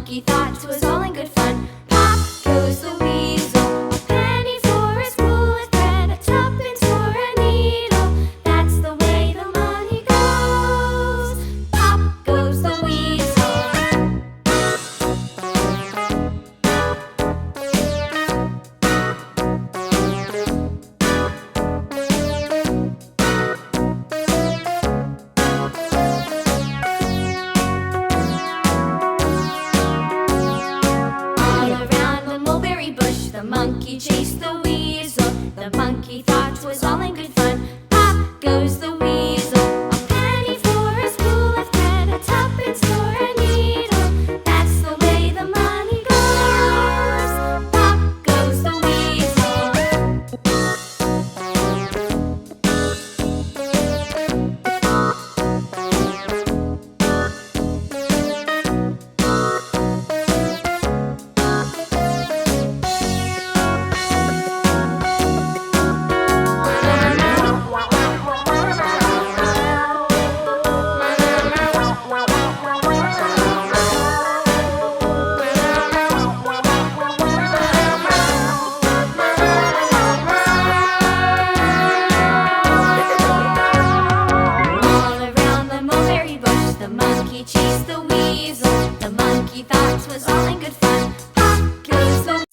monkey thought it was all in good fun. Pop goes the weasel, a penny for a spool of thread, a tuppence for a needle. That's the way the money goes. Pop goes the weasel. The monkey chased the weasel. The monkey thought it was all in good fun. Pop goes the weasel, a penny for a spool of thread, a tuppence for a needle. That's the way the money goes. Pop goes the weasel. The monkey chased the weasel. The monkey thought it was all in good fun. Pop goes the